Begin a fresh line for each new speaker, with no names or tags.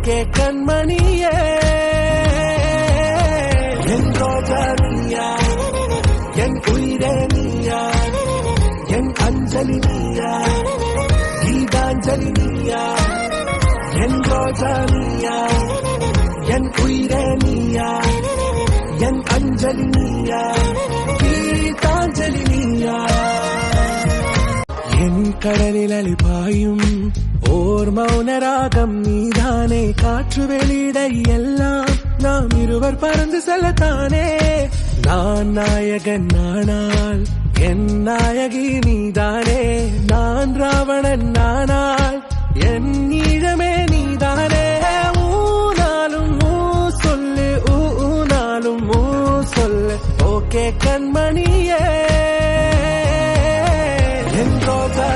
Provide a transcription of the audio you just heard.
okay கண்மணியே என் ரோஜா நீயா என் உயிரே நீயா என் அஞ்சலி நீயா கீதாஞ்சலி நீயா என் ரோஜா நீயா என் உயிரே நீயா என் அஞ்சலி நீயா கீதாஞ்சலி நீயா என் கடலில் அலிபாயும் ஓர் மௌனராகம் நீதானே காற்று வெளியிட எல்லாம் நாம் இருவர் பறந்து செல்லத்தானே நான் நாயகன் நானால் என் நாயகி நீதானே நான் ராவணன் நானால் என் ஈழமே நீதானே ஊனாலும் ஊ சொல்லு ஊனாலும் ஊ சொல்லு ஓகே கண்மணியே என் ரோஜா